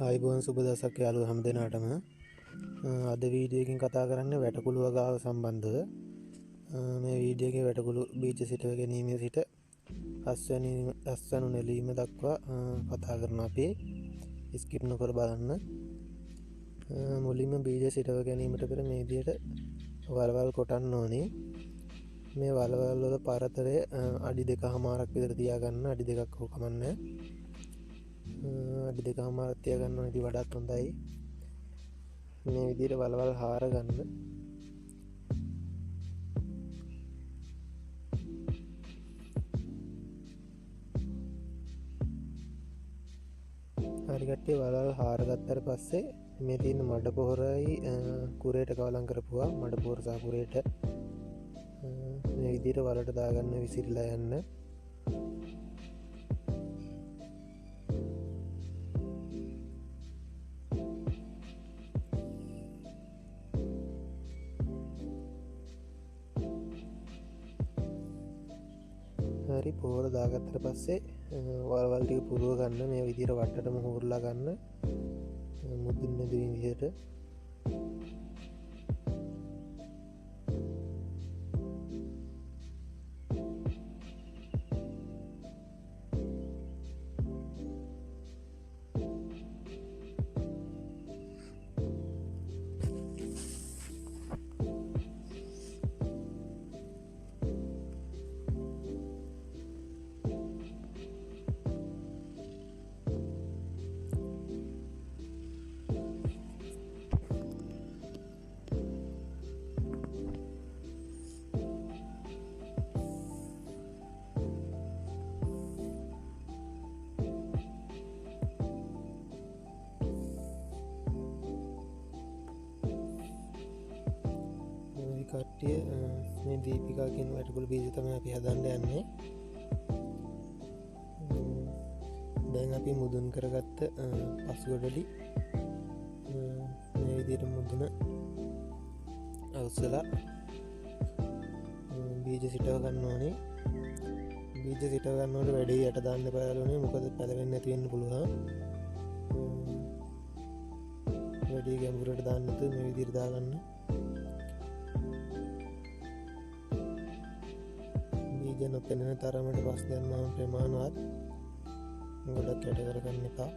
ආයිබෝන් සුබ දවසක් යාළුවෝ හැම දිනාටම. අද වීඩියෝ එකකින් කතා කරන්නේ වැටකුළු වගාව සම්බන්ධව. මේ වීඩියෝ එකේ වැටකුළු බීජ සිටව ගැනීමේ සිට අස්වැනු නෙලීම දක්වා කතා කරනවා අපි. ස්කිප් නොකර බලන්න. මුලින්ම බීජ සිටව ගැනීමට පෙර මේ විදිහට වලවල් කොටන්න ඕනේ. මේ වලවල් වල පරතරය අඩි 2.5ක් විතර තියාගන්න. අඩි 2ක් හෝ කමන්නේ. අඩි 2.5ක් තියාගන්න ඉතින් වඩාත් හොඳයි. මේ විදිහට වලවල් හාර ගන්න. හරි කට්ටිය වලවල් හාර ගත්තට පස්සේ මේ තියෙන මඩ පොහොරයි කුරේට කවලම් කරපුවා මඩ පොහොර සහ කුරේට මේ විදිහට වලට දාගන්න විසිරලා යන්න. හරි පොහොර දාගත්තට පස්සේ වලවල් ටික පුරව ගන්න. මේ විදිහට වටටම හොරලා ගන්න මුදුන් මැදුරින් විදිහට. කට්ටිය මේ දීපිකා කියන වැටකුළු බීජ තමයි අපි හදන්න යන්නේ. දැන් අපි මුදුන් කරගත්ත පසුගොඩලි මේ විදිහට මුදුන අවසලා බීජ සිටව ගන්න ඕනේ. බීජ සිටව ගන්නකොට වැඩි යට දාන්න බෑලුනේ, මොකද පැලවෙන්නේ නැති වෙන්න පුළුවන්. වැඩි ගැඹුරට දාන්න නැතුව මේ විදිහට දාගන්න. බීජ නොපෙනෙන තරමට පස් දැම්මම ප්‍රමාණවත්. ගොඩක් යට කරගන්න එපා.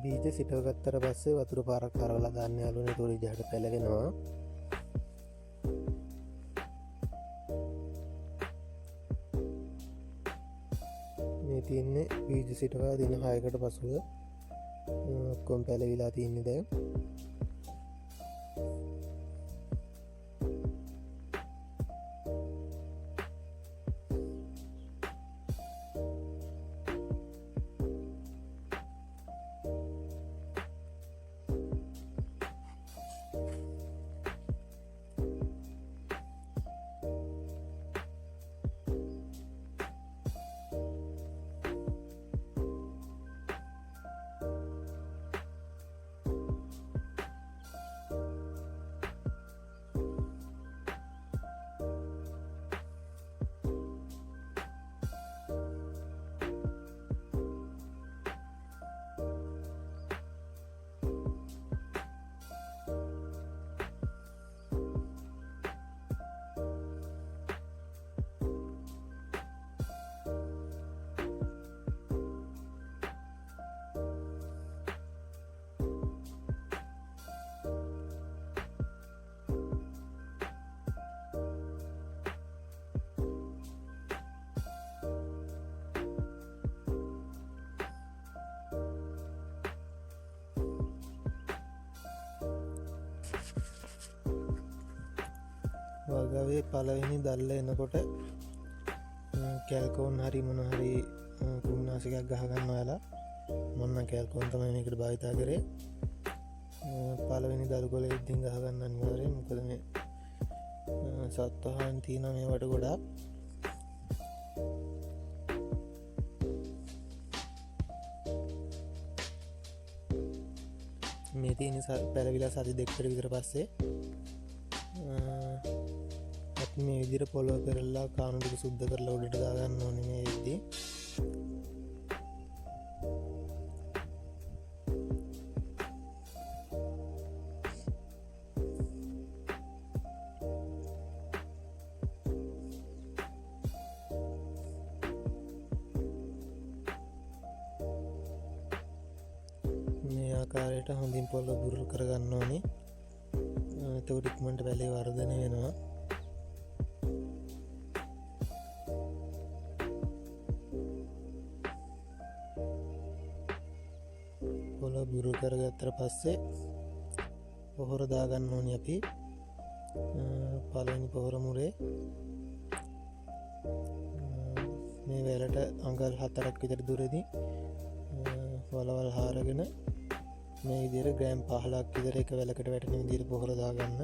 බීජ සිටව ගත්තට පස්සේ වතුර පාරක් හරවලා දාන්න යාළුවනේ. ඒතකොට ඉඩහට පැලවෙනවා. මේ තියෙන්නේ බීජ සිටවා දින 6කට පසුව ඔක්කොම පැලවිලා තියෙන්නේ දැන්. වගාවේ පළවෙනි දල්ල එනකොට කැල්කෝන් හරි මොනහරි කුණනාසිකක් ගහගන්න ඔයාලා මොන්න කැල්කෝන් තමයි මේකට භාවිතා කරේ පළවෙනි දල්ගොල ඉද්දින් ගහගන්න අනිවාර්යෙන් මොකද මේ සත්වහන් තියෙන මේවට ගොඩක් මේ තියෙන පැරවිලා සති දෙකට විතර පස්සේ මේ විදිහට පොළොව පෙරලා කාණු ටික සුද්ධ කරලා උඩට දාගන්න ඕනේ මේ විදිහේ මේ ආකාරයට හොඳින් පොළොව බුරුල් කරගන්න ඕනේ එතකොට ඉක්මනට වැලේ වර්ධනය වෙනවා පොළොව බුරුල් කරගත්තට පස්සේ පොහොර දාගන්න ඕනේ අපි පළවෙනි පොහොර මුරේ මේ වැලට අඟල් 4ක් විතර දුරදී වලවල් හාරගෙන මේ විදිහට ග්‍රෑම් 15ක් විතර එක වැලකට වැටෙන විදිහට පොහොර දාගන්න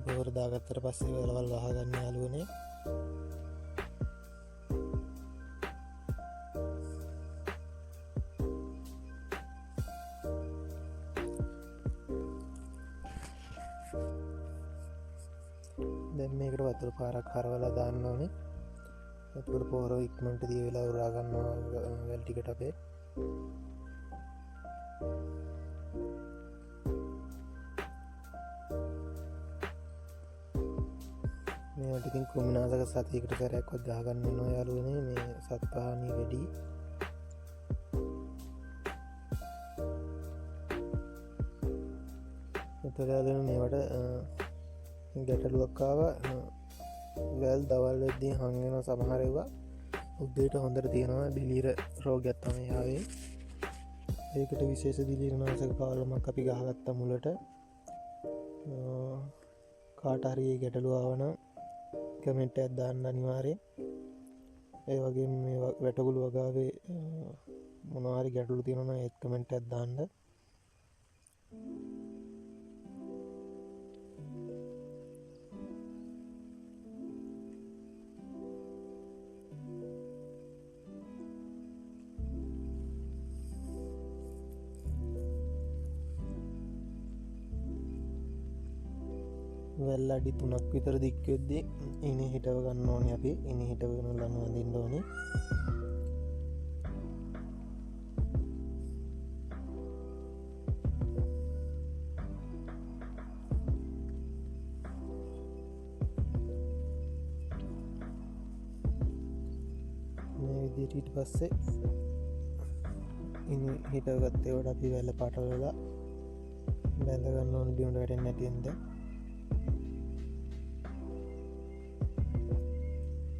පොහොර දාගත්තට පස්සේ වලවල් වහගන්න යාළුවනේ දැන් මේකට වතුර පාරක් හරවලා දාන්න ඕනේ එතකොට පොහොර ඉක්මනට දිය වෙලා උරා ගන්නවා වැල් ටිකට අපේ මේවට ඉතින් ක්‍රිමිනාශක සතියකට සැරයක්වත් ගහගන්න වෙනවා යාළුවනේ මේ සත්පහානිය වැඩි එතකොට යාළුවනේ මේවට ගැටලුවක් ආවා වැල් දවල් වෙද්දී හං වෙන සමහර ඒවා උදේට හොඳට තියෙනවා දිලීර රෝගයක් තමයි ආවේ ඒකට විශේෂ දිලීරනාශක පාලමක් අපි ගහගත්තා මුලට කාට හරි ගැටලුව ආවනම් කමෙන්ට් එකක් දාන්න අනිවාර්යෙන් ඒ වගේම මේ වැටගුළු වගාවේ මොනවා හරි ගැටලු තියෙනවා නම් ඒත් කමෙන්ට් එකක් දාන්න වැල් අඩි 3ක් විතර දික් වෙද්දී ඉනේ හිටව ගන්න ඕනේ අපි ඉනේ හිටවගෙන ලනු වදින්න ඕනේ මේ විදිහට ඊට පස්සේ ඉනේ හිටවගත්තේ වට අපි වැල පාටවලා බැඳ ගන්න ඕනේ බිමට වැටෙන්නේ නැතිවෙන්න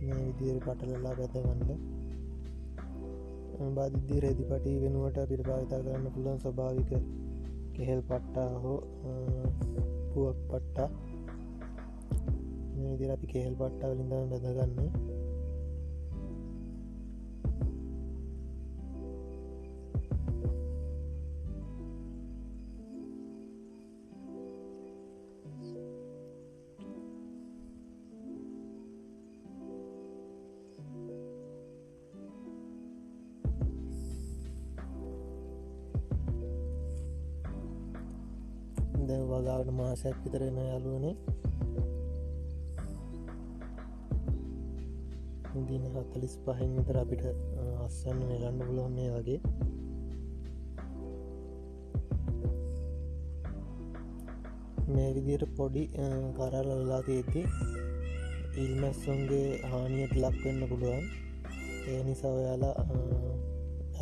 මේ විදිහට පටලලා බැඳගන්න බාදිද්දී රෙදි පටි වෙනුවට අපිට භාවිත කරන්න පුළුවන් ස්වභාවික කෙහෙල් පට්ටා හෝ පුවක් පට්ටා මේ විදිහට අපි කෙහෙල් පට්ටා වලින් තමයි බැඳගන්නේ දැන් වගාවට මාසයක් විතර වෙන යාළුවනේ දින 45න් විතර අපිට අස්සන්න නෙලන්න පුළුවන් මේ වගේ මේ විදිහට පොඩි කරල් වෙලා තියෙද්දි ඉල්මැස්සුන්ගේ හානියට ලක් වෙන්න පුළුවන් ඒ නිසා ඔයාලා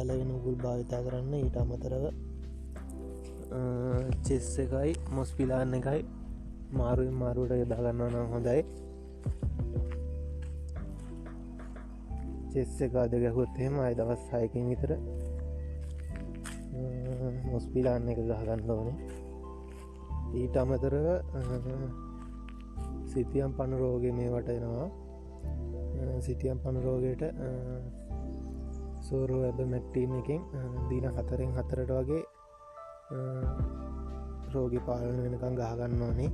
ඇලවෙන උගුල් භාවිතා කරන්න. ඊට අමතරව චෙස් එකයි මොස්පිලාන්න එකයි මාරුවෙන් මාරුවට යොදාගන්න නම් හොඳයි. චෙස් එක අද ගැහුවොත් එහෙම අය දවස් 6කින් විතර මොස්පිලාන්න එක ගහගන්න ඕනේ. ඊට අමතරව සිතියම් පණු රෝගය මේවට එනවා. සිතියම් පණු රෝගයට සෝරෝ ඇබ මැක්ටීන් එකින් දින 4 වගේ රෝගි පාලන වෙනකම් ගහගන්න ඕනේ.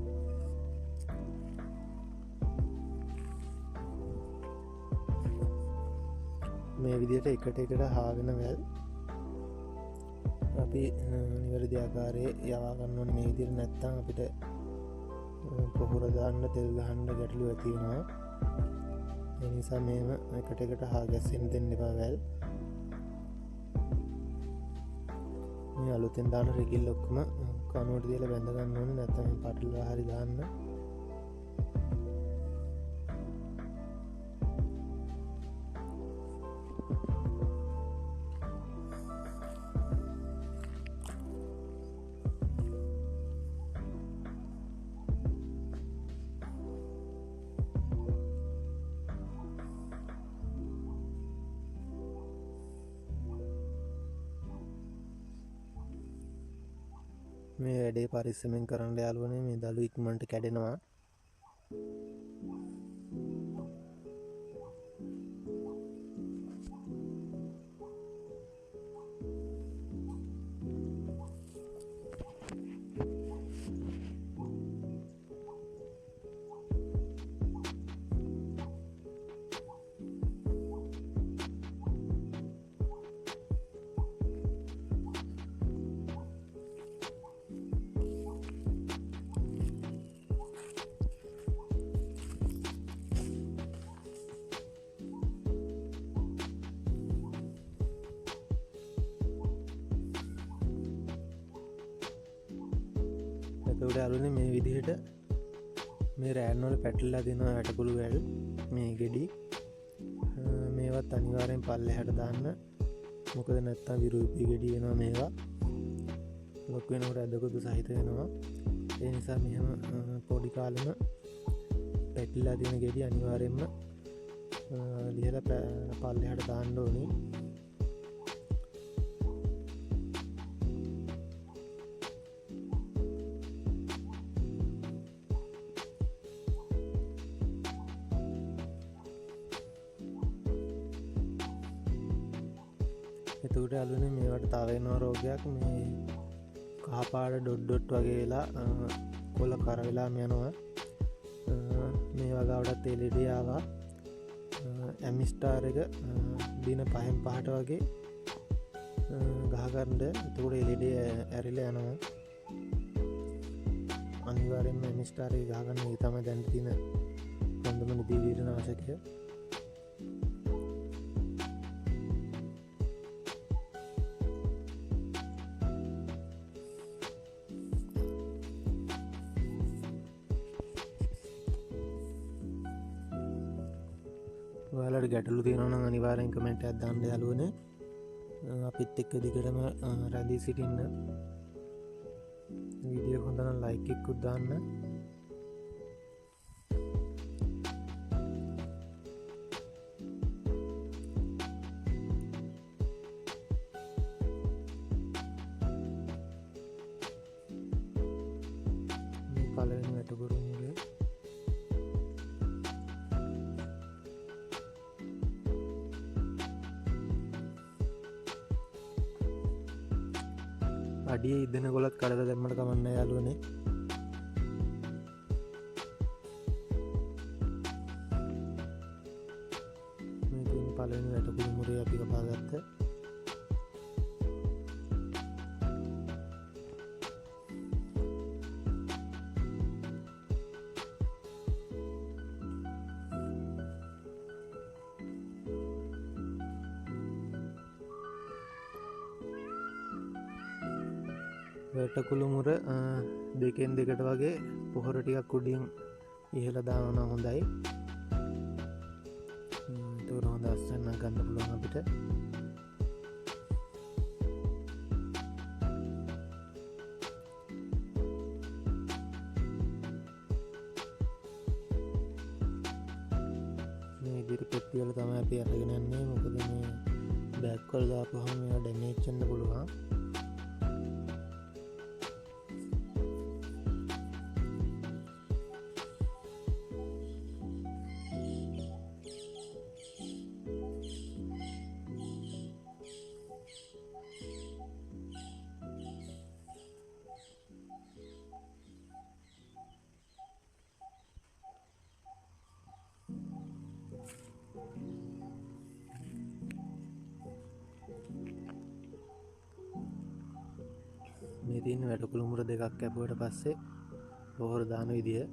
මේ විදියට එකට හාගෙන වැල් අපි නිවැරදි ආකාරයේ යවාගන්න ඕනේ. මේ විදියට නැත්තම් අපිට පොහොර දාන්න තෙල් ගහන්න ගැටලු ඇති වෙනවා. ඒ නිසා මේව එකට හා ගැස්සෙන්න දෙන්න එපා වැල්. මේ අලුතෙන් දාන රිකිල් ඔක්කොම කනුවට දාලා බැඳ ගන්න ඕනේ. නැත්නම් පටලලා හරි දාන්න. මේ වැඩේ පරිස්සමෙන් කරන්න යාළුවනේ. මේ දළු ඉක්මනට කැඩෙනවා. එතකොට යාළුවනේ මේ විදිහට මේ රෑන්වල පැටලලා දෙනවා වැටකුළු වැල් මේ ගෙඩි. මේවත් අනිවාර්යෙන් පල්ලෙහාට දාන්න. මොකද නැත්තම් විරූපී ගෙඩි වෙනවා. මේවා ලොකු වෙනකොට ඇදකුදු සහිත වෙනවා. ඒ නිසා මෙහෙම පොඩි කාලෙම පැටලලා දෙන ගෙඩි අනිවාර්යෙන්ම ලියලා පල්ලෙහාට දාන්න ඕනේ. එතකොට යාළුවනේ මේවට තව වෙනවා රෝගයක්. මේ කහපාට ඩොට් වගේ වෙලා කොළ කර වෙලාම යනවා. මේ වගාවටත් LED ආවා. ඇමිස්ටාර් එක දින 5ට වගේ ගහගන්න. එතකොට LED ඇරිලා යනවා. අනිවාර්යෙන්ම ඇමිස්ටාර් එක ගහගන්න. ඒ තමයි දැන් තියෙන හොඳම නිදීවිරනාශකය. ඔයාලට ගැටලු තියෙනවා නම් අනිවාර්යෙන් කමෙන්ට් එකක් දාන්න යාළුවනේ. අපිත් එක්ක දිගටම රැඳී සිටින්න. වීඩියෝ එක හොඳ නම් ලයික් එකකුත් දාන්න. මේ පළවෙනි වැටකුරුමුගේ අඩිය ඉදන කොලත් කඩල දැම්මට කමන්න යාළුවනේ. මේ තියෙන පළවෙනි වැටකුළු මුරේ අපි කපාගත්ත. වැටකුළු මුර දෙකෙන් දෙකට වගේ පොහොර ටිකක් උඩින් ඉහළ දාන හොඳයි. ඒතකොට හොඳ අස්සන්නක් ගන්න පුළුවන් අපිට. කුප්පිවල තමයි අපි අරගෙන යන්නේ. මොකද මේ බෑග් වල දාපුවහම මේවා ඩැමේජ් වෙන්න පුළුවන්. මේ තියෙන වැටකුළු මුර දෙකක් කැපුවට පස්සේ පොහොර දාන විදිය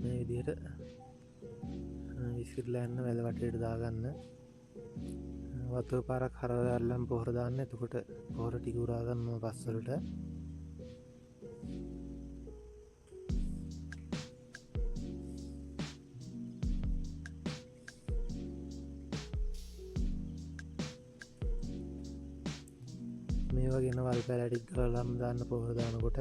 මේ විදියට ඉස්කිරිලා යන්න වැල වටේට දාගන්න. වතුර පාරක් හරවලා අල්ලන් පොහොර දාන්න. එතකොට පොහොර ටික උරා ගන්නවා පස්වලට. මේ වගේ වල් පැල ටික ගලම් දාන්න පොහොර දානකොට